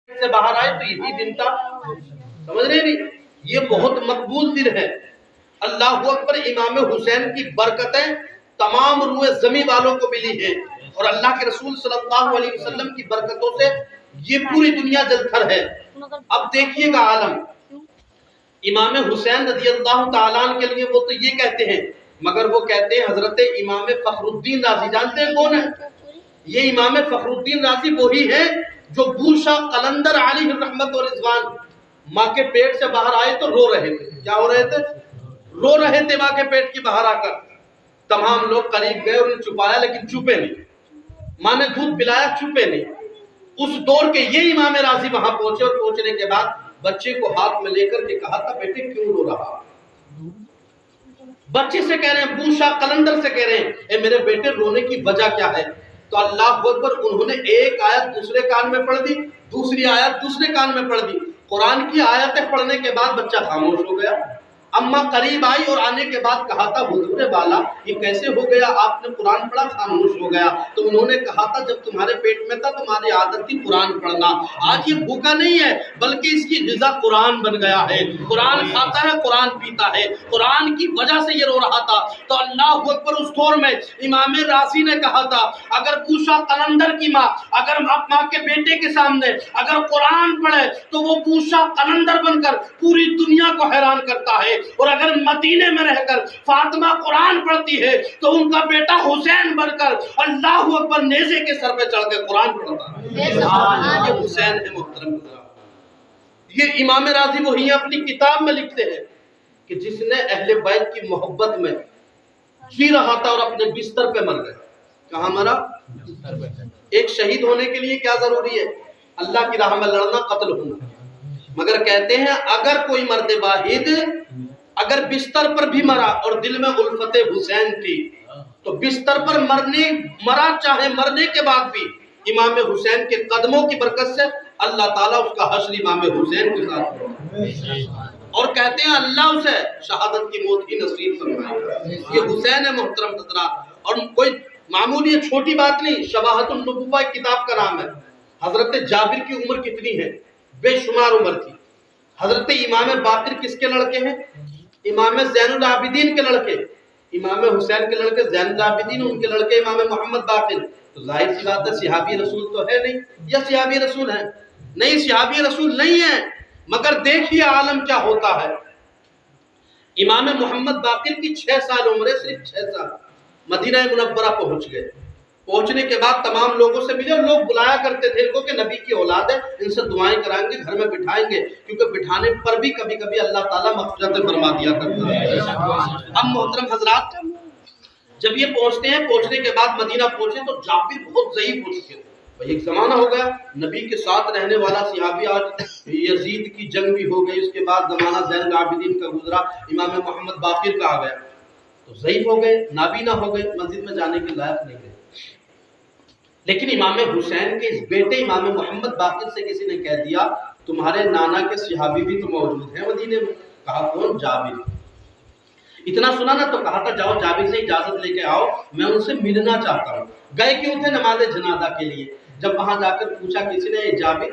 سے باہر آئے تو یہی دن تھا. سمجھ رہے نہیں؟ یہ بہت مقبول دن ہے. اللہ اکبر. امام حسین کی برکتیں تمام روئے زمین والوں کو ملی ہیں اور اللہ کے رسول صلی اللہ علیہ وسلم کی برکتوں سے یہ پوری دنیا جلتھر ہے. اب دیکھیے گا عالم. امام حسین رضی اللہ تعالیٰ عنہ کے لیے وہ تو یہ کہتے ہیں، مگر وہ کہتے ہیں حضرت امام فخر الدین رازی. جانتے ہیں کون ہے یہ امام فخر الدین رازی؟ وہی ہے جو بوشا قلندر علیہ الرحمت و رضوان ماں کے پیٹ سے باہر آئے تو رو رہے تھے. کیا ہو رہے تھے؟ رو رہے تھے ماں کے پیٹ کی باہر آ کر. تمام لوگ قریب گئے، انہیں چھپایا لیکن چھپے نہیں. ماں نے دودھ پلایا، چھپے نہیں. اس دور کے یہ امام راضی وہاں پہنچے اور پہنچنے کے بعد بچے کو ہاتھ میں لے کر کے کہا تھا بیٹے کیوں رو رہا؟ بچے سے کہہ رہے ہیں، بوشا قلندر سے کہہ رہے ہیں اے میرے بیٹے رونے کی وجہ کیا ہے؟ تو اللہ اکبر انہوں نے ایک آیت دوسرے کان میں پڑھ دی، دوسری آیت دوسرے کان میں پڑھ دی. قرآن کی آیتیں پڑھنے کے بعد بچہ خاموش ہو گیا. اماں قریب آئی اور آنے کے بعد کہا تھا حضور والا یہ کیسے ہو گیا؟ آپ نے قرآن پڑھا خاموش ہو گیا. تو انہوں نے کہا تھا جب تمہارے پیٹ میں تھا تمہاری عادت تھی قرآن پڑھنا. آج یہ بھوکا نہیں ہے بلکہ اس کی غذا قرآن بن گیا ہے. قرآن کھاتا ہے، قرآن پیتا ہے. قرآن کی وجہ سے یہ رو رہا تھا. تو اللہ اکبر اس دور میں امام راضی نے کہا تھا اگر بوشا قلندر کی ماں اگر ماں کے بیٹے کے سامنے اگر قرآن پڑھے تو وہ بوشا قلندر بن کر پوری دنیا کو حیران کرتا ہے. اور اگر مدینے میں رہ کر فاطمہ قرآن پڑھتی ہے تو ان کا بیٹا حسین بن کر اللہ اکبر نیزے کے سر پہ چڑھ کے قرآن پڑھتا ہے. یہ حسین ہے محترم. یہ امام راضی وہی اپنی کتاب میں لکھتے ہیں کہ جس نے اہل بیت کی محبت میں جی رہا تھا اور اپنے بستر پہ مر گیا. کہاں مرا؟ ایک شہید ہونے کے لیے کیا ضروری ہے؟ اللہ کی راہ میں لڑنا، قتل ہونا. مگر کہتے ہیں اگر کوئی مرد واحد اگر بستر پر بھی مرا اور دل میں الفت حسین تھی تو بستر پر مرا چاہے مرنے کے بعد بھی امام حسین کے قدموں کی برکت سے اللہ تعالیٰ اس کا حشر امام حسین کے ساتھ کرے. اور کہتے ہیں اللہ اسے شہادت کی موت ہی نصیب فرمائے. یہ حسین ہے محترم حضرات. اور کوئی معمولی چھوٹی بات نہیں. شواہد النبوہ ایک کتاب کا نام ہے. حضرت جابر کی عمر کتنی ہے؟ بے شمار عمر تھی. حضرت امام باقر کس کے لڑکے ہیں؟ امام زین العابدین کے لڑکے. امام حسین کے لڑکے زین العابدین، ان کے لڑکے امام محمد باقر. تو ظاہر سی بات ہے صحابی رسول تو ہے نہیں. یا صحابی رسول ہے؟ نہیں، صحابی رسول نہیں ہے. مگر دیکھیے عالم کیا ہوتا ہے. امام محمد باقر کی 6 سال عمر ہے، صرف 6 سال. مدینہ منورہ پہنچ گئے. پہنچنے کے بعد تمام لوگوں سے ملے. لوگ بلایا کرتے تھے ان کو کہ نبی کی اولاد ہے، ان سے دعائیں کرائیں گے، گھر میں بٹھائیں گے، کیونکہ بٹھانے پر بھی کبھی کبھی اللہ تعالیٰ مغفرت فرما دیا کرتا ہے. اب محترم حضرات جب یہ پہنچتے ہیں، پہنچنے کے بعد مدینہ پہنچے تو جابر بہت ضعیف ہو چکے تھے. بھئی ایک زمانہ ہو گیا نبی کے ساتھ رہنے والا صحابی، آج یزید کی جنگ بھی ہو گئی، اس کے بعد زمانہ زین العابدین کا گزرا، امام محمد باقر کا آ گیا تو ضعیف ہو گئے، نابینا ہو گئے، مسجد میں جانے کے لائق نہیں گئے. لیکن امام حسین کے اس بیٹے امام محمد باقر سے کسی نے کہہ دیا تمہارے نانا کے صحابی بھی تو موجود ہیں مدینے میں. کہا کون؟ جابر. اتنا سنا نا تو کہا تھا جاؤ جابر سے اجازت لے کے آؤ، میں ان سے ملنا چاہتا ہوں. گئے کیوں تھے؟ نماز جنازہ کے لیے. جب وہاں جا کر پوچھا کسی نے جابر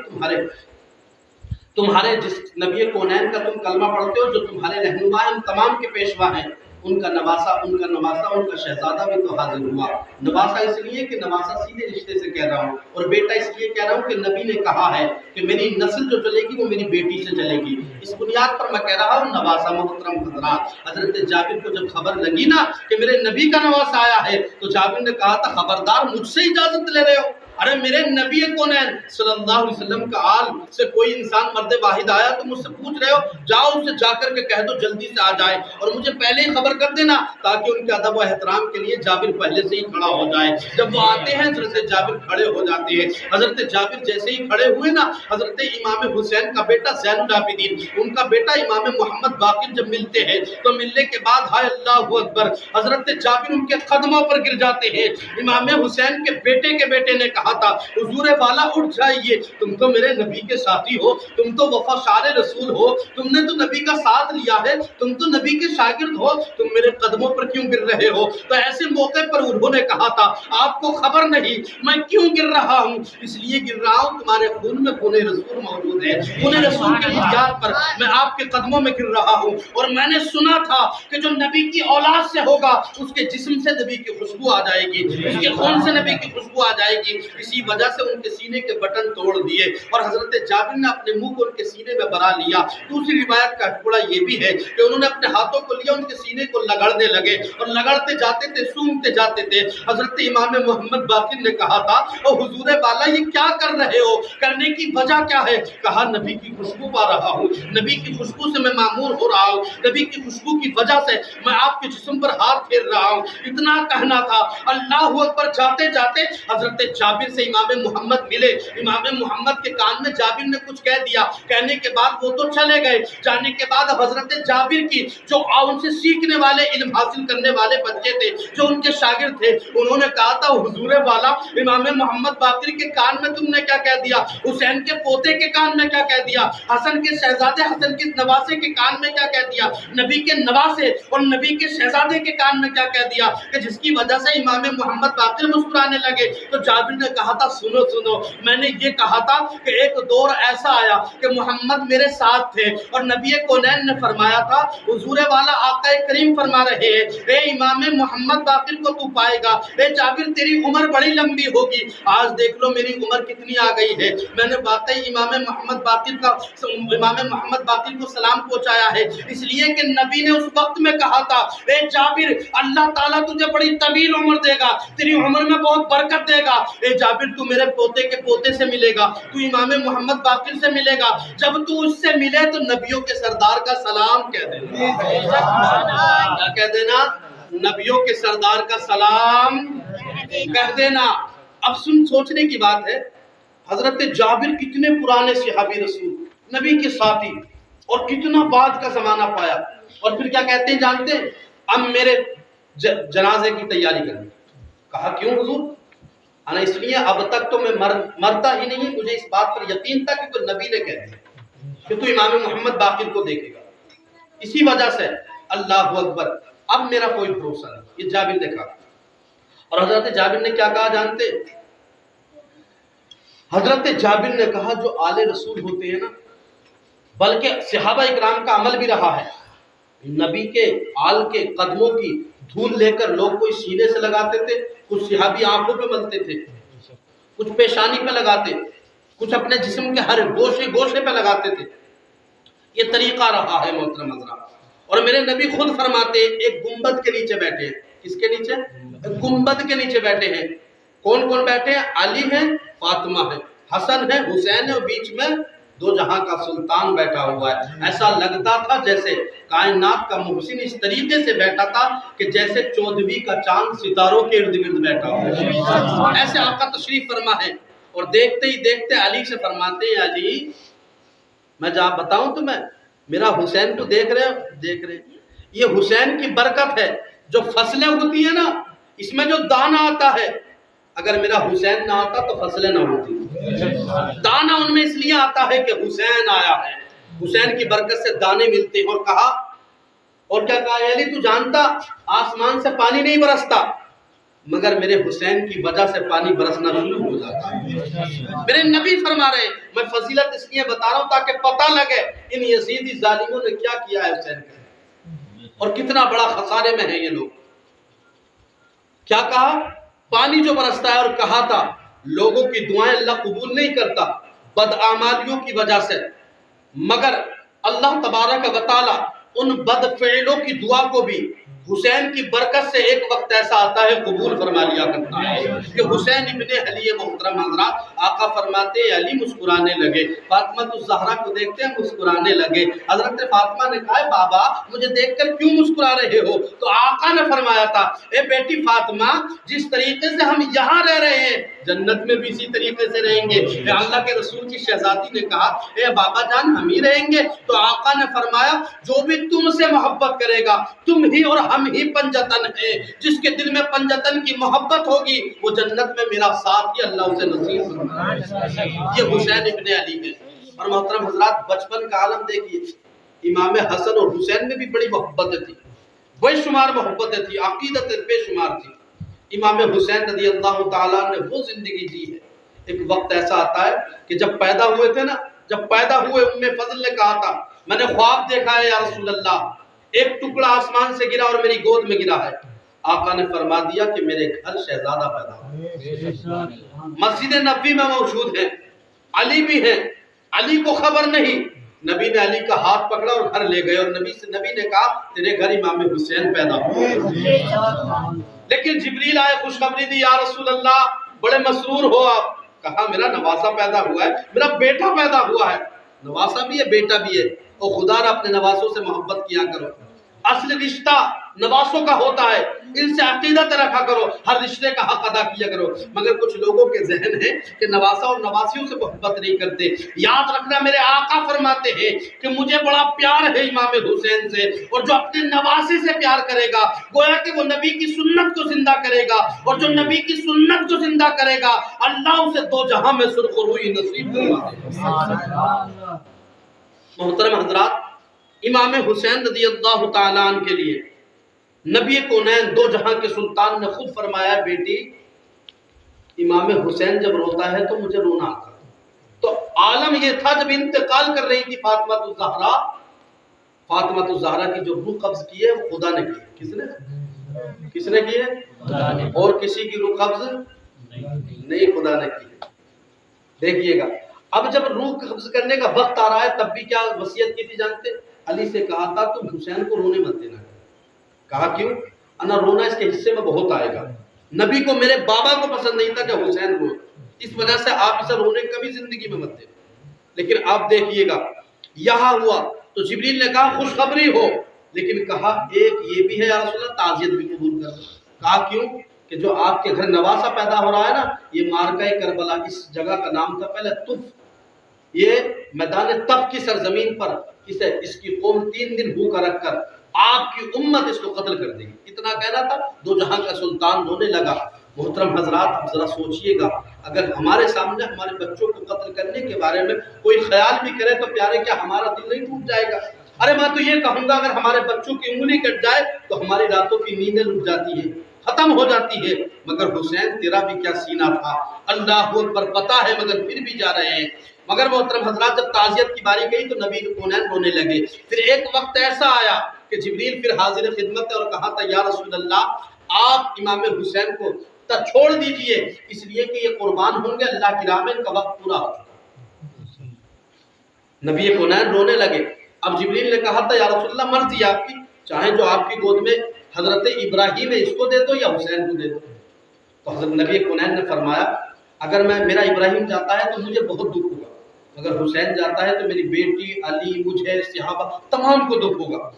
تمہارے جس نبی کونین کا تم کلمہ پڑھتے ہو، جو تمہارے رہنما ہیں، ہم تمام کے پیشوا ہیں، ان کا نواسا ان کا شہزادہ بھی تو حاضر ہوا. نواسا اس لیے کہ نواسا سیدھے رشتے سے کہہ رہا ہوں، اور بیٹا اس لیے کہہ رہا ہوں کہ نبی نے کہا ہے کہ میری نسل جو چلے گی وہ میری بیٹی سے چلے گی. اس بنیاد پر میں کہہ رہا ہوں نواسا. محترم حضرات حضرت جابر کو جب خبر لگی نا کہ میرے نبی کا نواسا آیا ہے تو جابر نے کہا تھا خبردار مجھ سے اجازت لے رہے ہو؟ ارے میرے نبی کونین صلی اللہ علیہ وسلم کا آل سے کوئی انسان مرد واحد آیا تو مجھ سے پوچھ رہے ہو؟ جاؤ اسے جا کر کے کہہ دو جلدی سے آ جائے اور مجھے پہلے ہی خبر کر دینا تاکہ ان کے ادب و احترام کے لیے جابر پہلے سے ہی کھڑا ہو جائے. جب وہ آتے ہیں حضرت جابر کھڑے ہو جاتے ہیں. حضرت جابر جیسے ہی کھڑے ہوئے نا حضرت امام حسین کا بیٹا زین العابدین ان کا بیٹا امام محمد باقر جب ملتے ہیں تو ملنے کے بعد ہائے اللہ اکبر حضرت جابر ان کے قدموں پر گر جاتے ہیں. امام حسین کے بیٹے نے کہا کہا تھا حضور والا اٹھ جائیے، تم تو میرے نبی کے ساتھی ہو، تم تو وفادار رسول ہو، تم نے تو نبی کا ساتھ لیا ہے، تم تو نبی کے شاگرد ہو، تم میرے قدموں پر کیوں گر رہے ہو؟ تو ایسے موقع پر انہوں نے کہا تھا آپ کو خبر نہیں میں کیوں گر رہا ہوں؟ اس لیے گر رہا ہوں تمہارے خون میں خون رسول موجود ہے، خون رسول کے بنیاد پر میں آپ کے قدموں میں گر رہا ہوں، اور میں نے سنا تھا کہ جو نبی کی اولاد سے ہوگا اس کے جسم سے نبی کی خوشبو آ جائے گی، اس کے خون سے نبی کی خوشبو آ جائے گی۔ اسی وجہ سے ان کے سینے کے بٹن توڑ دیے اور حضرت جابر نے اپنے منہ کو ان کے سینے میں بھرا لیا۔ دوسری روایت کا ٹکڑا یہ بھی ہے کہ انہوں نے اپنے ہاتھوں کو لیا، ان کے سینے کو لگڑنے لگے اور لگڑتے جاتے تھے، سونگتے جاتے تھے۔ حضرت امام محمد باقر نے کہا تھا او حضور والا یہ کیا کر رہے ہو؟ کرنے کی وجہ کیا ہے؟ کہا نبی کی خوشبو پا رہا ہوں، نبی کی خوشبو سے میں معمور ہو رہا ہوں، نبی کی خوشبو کی وجہ سے میں آپ کے جسم پر ہاتھ پھیر رہا ہوں۔ اتنا کہنا تھا، اللہ اکبر، جاتے جاتے حضرت جابر سے امام محمد ملے، امام محمد کے کان میں جابر نے کچھ کہہ دیا، کہنے کے بعد وہ تو چلے گئے، جانے کے بعد حضرت جابر کی جو ان سے سیکھنے والے، علم حاصل کرنے والے بچے تھے، جو ان کے شاگرد تھے، انہوں نے کہا تھا حضور والا امام محمد باقر کے کان میں تم نے کیا کہہ دیا؟ حسین کے پوتے کے کان میں کیا کہہ دیا؟ حسن کے شہزادے، حسن کے نواسے کے کان میں کیا کہہ دیا؟ نبی کے نواسے اور نبی کے شہزادے کے کان میں کیا کہہ دیا؟ کہ جس کی وجہ سے امام محمد باقر مسکرانے لگے۔ تو جابر نے کہا تھا سنو سنو، میں نے یہ کہا تھا کہ ایک دور ایسا آیا کہ محمد میرے ساتھ تھے اور نبی کونین نے فرمایا تھا حضور والا آقا کریم فرما رہے ہیں اے امام محمد باقر کو تو پائے گا، اے جابر تیری عمر بڑی لمبی ہوگی۔ آج دیکھ لو میری عمر کتنی آ گئی ہے، میں نے واقعی امام محمد باقر کو سلام پہنچایا ہے، اس لیے کہ نبی نے اس وقت میں کہا تھا اے جابر اللہ تعالیٰ تجھے بڑی طویل عمر دے گا، تیری عمر میں بہت برکت دے گا۔ اے جابر تو میرے پوتے کے پوتے سے ملے گا، تو امام محمد باقر سے ملے گا، جب تو اس سے ملے تو نبیوں کے سردار کا سلام کہہ دینا۔ کیا کہہ دینا؟ نبیوں کے سردار کا سلام کہہ دینا۔ اب سوچنے کی بات ہے، حضرت جابر کتنے پرانے صحابی رسول، نبی کے ساتھی، اور کتنا بعد کا زمانہ پایا، اور پھر کیا کہتے ہیں جانتے ہیں؟ اب میرے جنازے کی تیاری کریں۔ کہا کیوں حضور؟ انا اس لیے اب تک تو میں مرتا ہی نہیں، مجھے اس بات پر یقین تھا کہ کوئی نبی نے کہہ دیا کہ تو امام محمد باقر کو دیکھے گا، اسی وجہ سے اللہ اکبر اب میرا کوئی بھروسہ نہیں، یہ جابر نے کہا۔ اور حضرت جابر نے کیا کہا جانتے؟ حضرت جابر نے کہا جو آل رسول ہوتے ہیں نا، بلکہ صحابہ اکرام کا عمل بھی رہا ہے، نبی کے آل کے قدموں کی دھول لے کر لوگ کوئی سینے سے لگاتے تھے، کچھ صحابی آنکھوں پہ ملتے تھے، کچھ پیشانی پہ لگاتے، کچھ اپنے جسم کے ہر گوشے پہ لگاتے تھے۔ یہ طریقہ رہا ہے محترم حضرات۔ اور میرے نبی خود فرماتے ایک گنبد کے نیچے بیٹھے ہیں۔ کس کے نیچے؟ گنبد کے نیچے بیٹھے ہیں۔ کون کون بیٹھے ہیں؟ علی ہے، فاطمہ ہے، حسن ہے، حسین ہے، اور بیچ میں دو جہاں کا سلطان بیٹھا ہوا ہے۔ ایسا لگتا تھا جیسے کائنات کا محسن اس طریقے سے بیٹھا تھا کہ جیسے 14ویں کا چاند ستاروں کے ارد گرد بیٹھا ہوا ہے۔ ایسے آقا تشریف فرما ہے، اور دیکھتے ہی دیکھتے علی سے فرماتے ہیں علی میں جہاں بتاؤں تمہیں، میرا حسین تو دیکھ رہے ہو؟ دیکھ رہے ہیں۔ یہ حسین کی برکت ہے، جو فصلیں اگتی ہیں نا، اس میں جو دانہ آتا ہے، اگر میرا حسین نہ آتا تو فصلیں نہ ہوتی۔ دانہ ان میں اس لیے آتا ہے کہ حسین آیا ہے، حسین کی برکت سے دانے ملتے ہیں۔ اور کہا، اور کیا کہا علی تو جانتا آسمان سے پانی نہیں برستا، مگر میرے حسین کی وجہ سے پانی برسنا شروع ہو جاتا ہے۔ میرے نبی فرما رہے ہیں، میں فضیلت اس لیے بتا رہا ہوں تاکہ پتہ لگے ان یزیدی ظالموں نے کیا کیا ہے حسین کے، اور کتنا بڑا خسارے میں ہیں یہ لوگ۔ کیا کہا؟ پانی جو برستا ہے، اور کہا تھا لوگوں کی دعائیں اللہ قبول نہیں کرتا بدعمالیوں کی وجہ سے، مگر اللہ تبارک و تعالی ان بد فعلوں کی دعا کو بھی حسین کی برکت سے ایک وقت ایسا آتا ہے قبول فرما لیا کرتا ہے کہ حسین ابن علی محترم حضرات، آقا فرماتے علی مسکرانے لگے، فاطمہ الزہرا کو دیکھتے ہیں مسکرانے لگے۔ حضرت فاطمہ نے کہا بابا مجھے دیکھ کر کیوں مسکرا رہے ہو؟ تو آقا نے فرمایا تھا اے بیٹی فاطمہ، جس طریقے سے ہم یہاں رہ رہے ہیں، جنت میں بھی اسی طریقے سے رہیں گے۔ اللہ کے رسول کی شہزادی نے کہا اے بابا جان ہم ہی رہیں گے؟ تو آقا نے فرمایا جو بھی تم سے محبت کرے گا تم ہی اور ہم ہی پنجتن ہیں، جس کے دل میں پنجتن کی محبت ہوگی وہ جنت میں میرا ساتھ ہی اللہ اسے نصیب فرمائے۔ یہ حسین ابن علی ہے۔ اور محترم حضرات بچپن کا عالم دیکھیے، امام حسن اور حسین میں بھی بڑی محبتیں تھی، بے شمار محبتیں تھی، عقیدت بے شمار تھی۔ امام حسین رضی اللہ تعالیٰ نے وہ زندگی جی ہے، ایک وقت ایسا آتا ہے کہ جب پیدا ہوئے تھے نا، جب پیدا ہوئے ام فضل نے کہا تھا میں نے خواب دیکھا ہے یا رسول اللہ، ایک ٹکڑا آسمان سے گرا اور میری گود میں گرا ہے۔ آقا نے فرما دیا کہ میرے گھر شہزادہ پیدا ہوا، مسجد نبوی میں موجود ہیں، علی بھی ہیں، علی کو خبر نہیں، نبی نے علی کا ہاتھ پکڑا اور گھر لے گئے اور نبی نے کہا تیرے گھر امام حسین پیدا ہوئے۔ لیکن جبریل آئے خوشخبری دی یا رسول اللہ بڑے مسرور ہو آپ، کہا میرا نواسا پیدا ہوا ہے، میرا بیٹا پیدا ہوا ہے۔ نواسا بھی ہے بیٹا بھی ہے، اور خدا نے اپنے نواسوں سے محبت کیا کرو، اصل رشتہ نواسوں کا ہوتا ہے، ان سے عقیدت رکھا کرو، ہر رشتے کا حق ادا کیا کرو۔ مگر کچھ لوگوں کے ذہن ہے کہ نواسا اور نواسیوں سے محبت نہیں کرتے۔ یاد رکھنا میرے آقا فرماتے ہیں کہ مجھے بڑا پیار ہے امام حسین سے، اور جو اپنے نواسے سے پیار کرے گا گویا کہ وہ نبی کی سنت کو زندہ کرے گا، اور جو نبی کی سنت کو زندہ کرے گا اللہ اسے دو جہاں میں سرخروئی نصیب فرما دے گا۔ محترم حضرات امام حسین رضی اللہ تعالیٰ عنہ کے لیے نبی کونین دو جہاں کے سلطان نے خود فرمایا بیٹی امام حسین جب روتا ہے تو مجھے رونا آتا ہے۔ تو عالم یہ تھا جب انتقال کر رہی تھی فاطمہ الزہرا، فاطمہ الزہرا کی جو روح قبض کی ہے وہ خدا نے کی ہے۔ کس نے کی ہے؟ اور کسی کی روح قبض نہیں، خدا نے کی ہے۔ دیکھیے گا اب جب روح قبض کرنے کا وقت آ رہا ہے تب بھی کیا وصیت کی تھی جانتے؟ علی سے کہا تھا تم حسین کو رونے مت دینا۔ کہا کیوں؟ انا رونا اس کے حصے میں بہت آئے گا، نبی کو میرے بابا کو پسند نہیں تھا کہ حسین روئے، اس وجہ سے آپ اسے رونے کبھی زندگی میں مت دیں۔ لیکن آپ دیکھیے گا یہاں ہوا تو جبریل نے کہا خوشخبری ہو، لیکن کہا ایک یہ بھی ہے یا رسول اللہ تعزیت بھی قبول کر۔ کہا کیوں؟ کہ جو آپ کے گھر نواسا پیدا ہو رہا ہے نا، یہ مارکہ کربلا، اس جگہ کا نام تھا پہلے طف، یہ میدان طف کی سرزمین پر اس کی قوم 3 دن بھوکا رکھ کر آپ کی امت اس کو قتل کر دے گی، اتنا کہنا تھا۔ دو جہاں کا سلطان رونے لگا۔ محترم حضرات اب ذرا سوچئے گا اگر ہمارے سامنے ہمارے بچوں کو قتل کرنے کے بارے میں کوئی خیال بھی کرے تو پیارے کیا ہمارا دل نہیں ٹوٹ جائے گا؟ ارے میں تو یہ کہوں گا اگر ہمارے بچوں کی انگلی کٹ جائے تو ہماری راتوں کی نیندیں لٹ جاتی ہیں، ختم ہو جاتی ہے۔ مگر حسین تیرا بھی کیا سینہ تھا، اللہ اکبر، پتہ ہے مگر پھر بھی جا رہے ہیں۔ مگر محترم حضرات جب تعزیت کی باری گئی تو نبی کونین رونے لگے۔ پھر ایک وقت ایسا آیا کہ جبریل پھر حاضر خدمت ہے اور کہا تھا یا رسول اللہ آپ امام حسین کو چھوڑ دیجئے، اس لیے کہ یہ قربان ہوں گے اللہ کی راہ میں، ان کا وقت پورا ہو چکا۔ نبی کونین رونے لگے۔ اب جبریل نے کہا تھا یا رسول اللہ مرضی آپ کی، چاہیں جو آپ کی گود میں حضرت ابراہیم ہے اس کو دے دو یا حسین کو دے دو۔ تو حضرت نبی کونین نے فرمایا اگر میرا ابراہیم جاتا ہے تو مجھے بہت دکھ ہوگا، اگر حسین جاتا ہے تو میری بیٹی علی مجھے صحابہ تمام کو دکھ ہوگا۔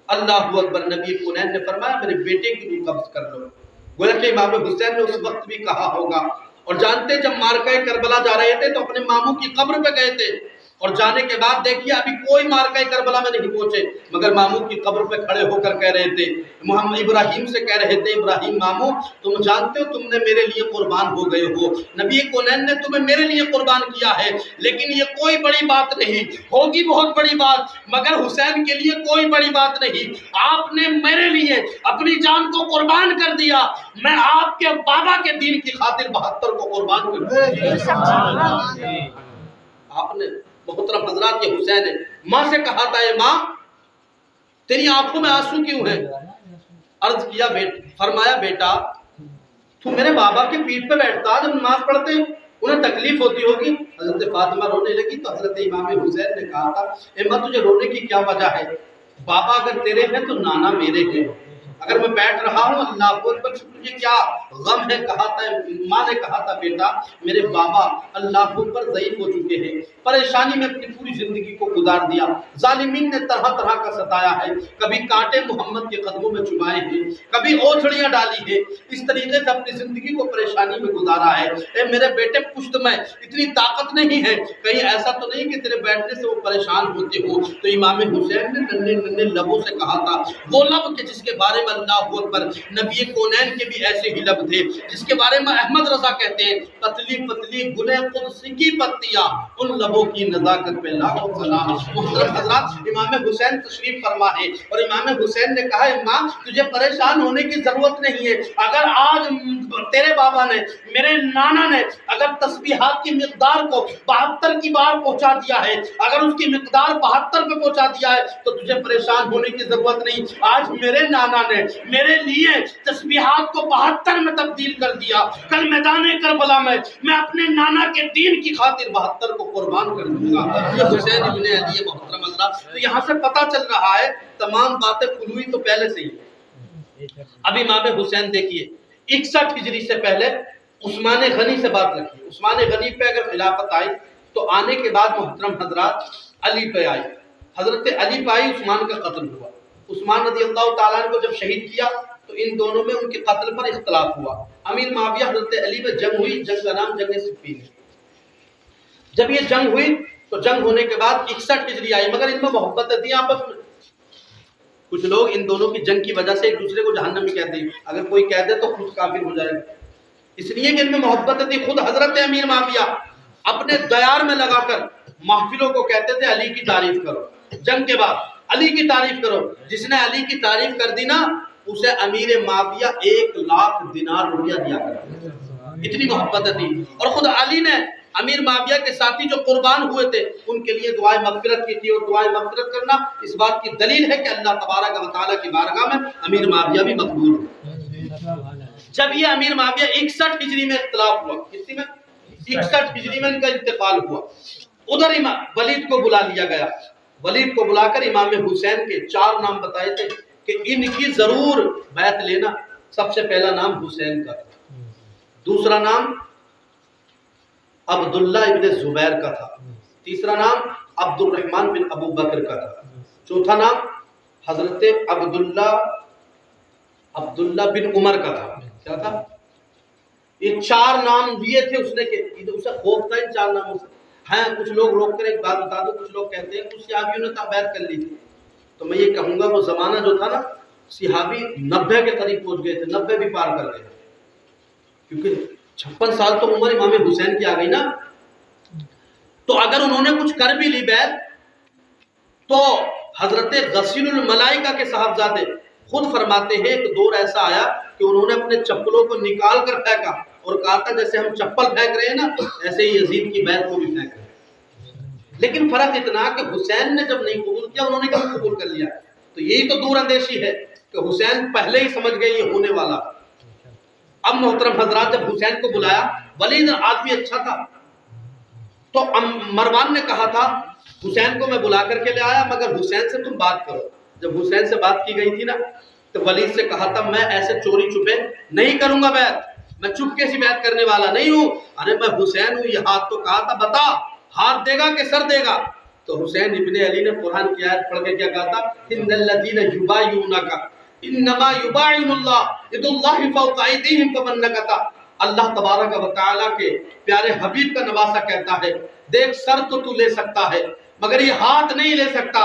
اللہ اکبر، نبی کونین نے فرمایا میرے بیٹے کی روح قبض کر لو۔ گویا کہ امام حسین نے اس وقت بھی کہا ہوگا۔ اور جانتے جب مارکہ کربلا جا رہے تھے تو اپنے ماموں کی قبر پہ گئے تھے، اور جانے کے بعد دیکھیے ابھی کوئی مارکہ کربلا میں نہیں پہنچے مگر ماموں کی قبر پہ کھڑے ہو کر کہہ رہے تھے، محمد ابراہیم سے کہہ رہے تھے ابراہیم ماموں تم جانتے ہو تم نے میرے لیے قربان ہو گئے ہو، نبی کونین نے تمہیں میرے لیے قربان کیا ہے، لیکن یہ کوئی بڑی بات نہیں، ہوگی بہت بڑی بات مگر حسین کے لیے کوئی بڑی بات نہیں، آپ نے میرے لیے اپنی جان کو قربان کر دیا، میں آپ کے بابا کے دین کی خاطر 72 کو قربان کر دیا۔ آپ نے محترم حضرات یہ حسین ہے، ماں سے کہا تھا اے ماں تیری آنکھوں میں آنسو کیوں ہے؟ عرض کیا فرمایا بیٹا تو میرے بابا کے پیٹھ پہ بیٹھتا جب نماز پڑھتے انہیں تکلیف ہوتی ہوگی۔ حضرت فاطمہ رونے لگی تو حضرت امام حسین نے کہا تھا اے ماں تجھے رونے کی کیا وجہ ہے؟ بابا اگر تیرے ہیں تو نانا میرے ہیں، اگر میں بیٹھ رہا ہوں اللہ اکبر مجھے کیا غم ہے، کہا تھا ماں نے کہا تھا بیٹا میرے بابا اللہ اکبر ضعیف ہو چکے ہیں، پریشانی میں اپنی پوری زندگی کو گزار دیا، ظالمین نے طرح طرح کا ستایا ہے، کبھی کانٹے محمد کے قدموں میں چبائے ہیں، کبھی اوچھڑیاں ڈالی ہیں، اس طریقے سے اپنی زندگی کو پریشانی میں گزارا ہے۔ اے میرے بیٹے پشت میں اتنی طاقت نہیں ہے، کہیں ایسا تو نہیں کہ تیرے بیٹھنے سے وہ پریشان ہوتے ہو۔ تو امام حسین نے ننھے ننھے لبوں سے کہا تھا، وہ لب کہ جس کے بارے میں اللہ اکبر نبی کونین کے بھی ایسے ہی لب تھے، جس کے بارے میں احمد رضا کہتے ہیں پتلی پتلی گلے قدس کی پتیاں، ان لبوں کی نزاکت پہ لاکھوں سلام۔ محترم حضرات امام حسین تشریف فرما ہے اور امام حسین نے کہا امام تجھے پریشان ہونے کی ضرورت نہیں ہے، اگر آج تیرے بابا نے میرے نانا نے اگر تسبیحات کی مقدار کو 72 کی بار پہنچا دیا ہے، اگر اس کی مقدار 72 پہ پہنچا دیا ہے تو تجھے پریشان ہونے کی ضرورت نہیں۔ آج میرے نانا نے میرے لیے تسبیحات کو 72 میں تبدیل کر دیا، کل میدان کربلا میں اپنے نانا کے دین کی خاطر 72 کو قربان کر دوں گا۔ یہ حسین ابن علی ہے محترم حضرات۔ تو یہاں سے پتہ چل رہا ہے تمام باتیں کھلوئی تو پہلے سے ہی۔ اب امام حسین دیکھیے 61 ہجری سے پہلے عثمان غنی سے بات رکھیے، عثمان غنی پہ اگر خلافت آئی تو آنے کے بعد محترم حضرات علی پہ آئی، حضرت علی پہ آئی، عثمان کا قتل ہوا۔ عثمان رضی اللہ تعالیٰ عنہ کو جب شہید کیا تو ان دونوں میں ان کے قتل پر اختلاف ہوا۔ امیر معاویہ حضرت علی میں جنگ ہوئی، جنگ کا نام جنگ صفین ہے۔ جب یہ جنگ ہوئی تو جنگ ہونے کے بعد 61 ہجری آئی، مگر ان میں محبت تھی آپس میں۔ کچھ لوگ ان دونوں کی جنگ کی وجہ سے ایک دوسرے کو جہنمی کہتے ہیں، اگر کوئی کہہ دے تو خود کافر ہو جائے گا، اس لیے کہ ان میں محبت تھی۔ خود حضرت امیر معاویہ اپنے دیار میں لگا کر محفلوں کو کہتے تھے علی کی تعریف کرو، جنگ کے بعد علی کی تعریف کرو، جس نے علی کی تعریف کر دی نا اسے امیر معاویہ 1,00,000 دینار روپیہ دیا کرتے، اتنی محبت تھی۔ اور خود علی نے امیر معاویہ کے ساتھی جو قربان ہوئے تھے ان کے لیے دعائیں مغفرت کی تھی، اور دعائیں مغفرت کرنا اس بات کی دلیل ہے کہ اللہ تبارک و تعالیٰ کی بارگاہ میں امیر معاویہ بھی مقبول ہے۔ جب یہ امیر معاویہ 61 ہجری میں اختلاف ہوا، کتنی میں 61 ہجری میں ان کا انتقال ہوا، ادھر ولید کو بلا لیا گیا، ولید کو بلا کر امام حسین کے 4 نام بتائے تھے کہ ان کی ضرور بیعت لینا۔ سب سے پہلا نام حسین کا تھا، دوسرا نام عبداللہ ابن زبیر کا تھا، تیسرا نام عبد الرحمن بن ابو بکر کا تھا، چوتھا نام حضرت عبداللہ بن عمر کا تھا۔ کیا تھا؟ یہ 4 نام دیے تھے اس نے، کہ اسے خوف تھا ان 4 ناموں سے۔ ہاں کچھ لوگ روک کر ایک بات بتا دو، کچھ لوگ کہتے ہیں کچھ صحابیوں نے بیعت کر لی تھی، تو میں یہ کہوں گا وہ زمانہ جو تھا نا صحابی 90 کے قریب پہنچ گئے تھے، 90 بھی پار کر گئے تھے، کیونکہ 56 سال تو عمر امام حسین کی آ گئی نا۔ تو اگر انہوں نے کچھ کر بھی لی بیعت تو حضرت غسیل الملائکہ کے صاحبزادے خود فرماتے ہیں ایک دور ایسا آیا کہ انہوں نے اپنے چپلوں کو نکال کر پھینکا اور کہا تھا جیسے ہم چپل پھینک رہے ہیں نا ایسے ہی یزید کی بیعت کو بھی پھینک رہے ہیں۔ لیکن فرق اتنا کہ حسین نے جب نہیں قبول کیا انہوں نے کیوں قبول کر لیا؟ تو یہی تو دور اندیشی ہے کہ حسین پہلے ہی سمجھ گئے یہ ہونے والا۔ اب محترم حضرات جب حسین کو بلایا، ولید آدمی اچھا تھا، تو مروان نے کہا تھا حسین کو میں بلا کر کے لے آیا مگر حسین سے تم بات کرو۔ جب حسین سے بات کی گئی تھی نا تو ولید سے کہا تھا میں ایسے چوری چھپے نہیں کروں گا بیعت، میں چپکے سی بیعت کرنے والا نہیں ہوں۔ ارے میں حسین ہوں، یہ ہاتھ تو کہا تھا بتا ہاتھ دے گا کہ سر دے گا؟ تو حسین ابن علی نے قرآن کی آیت پڑھ کے کیا کہا تھا؟ ان الذین یبایعونک انما یبایعون اللہ ید اللہ فوق ایدیہم فمن نکث۔ اللہ تبارک و تعالیٰ کے پیارے حبیب کا نواسہ کہتا ہے دیکھ سر تو لے سکتا ہے مگر یہ ہاتھ نہیں لے سکتا،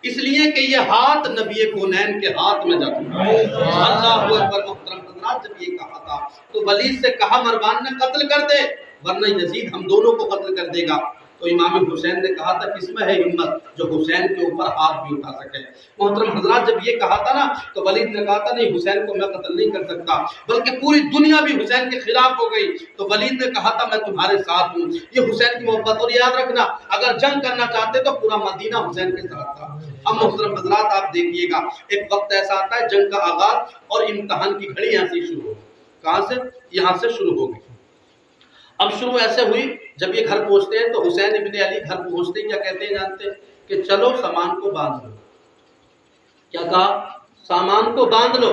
اس لیے کہ یہ ہاتھ نبی کونین کے ہاتھ میں جاتا ہے۔ اللہ اکبر۔ محترم حضرات جب یہ کہا تھا تو ولید سے کہا مروان نے قتل کر دے ورنہ یزید ہم دونوں کو قتل کر دے گا۔ تو امام حسین نے کہا تھا کس میں ہے ہمت جو حسین کے اوپر ہاتھ بھی اٹھا سکے؟ محترم حضرات جب یہ کہا تھا نا تو ولید نے کہا تھا نہیں حسین کو میں قتل نہیں کر سکتا، بلکہ پوری دنیا بھی حسین کے خلاف ہو گئی۔ تو ولید نے کہا تھا میں تمہارے ساتھ ہوں، یہ حسین کی محبت۔ اور یاد رکھنا اگر جنگ کرنا چاہتے تو پورا مدینہ حسین کے ساتھ تھا۔ اب محترم حضرات آپ دیکھیے گا ایک وقت ایسا آتا ہے جنگ کا آغاز اور امتحان کی گھڑی یہاں سے شروع ہوگی۔ کہاں سے؟ یہاں سے شروع ہوگی۔ اب شروع ایسے ہوئی جب یہ گھر پہنچتے ہیں تو حسین ابن علی گھر پہنچتے کیا کہتے ہیں جانتے ہیں؟ کہ چلو سامان کو باندھ لو۔ کیا کہا؟ سامان کو باندھ لو۔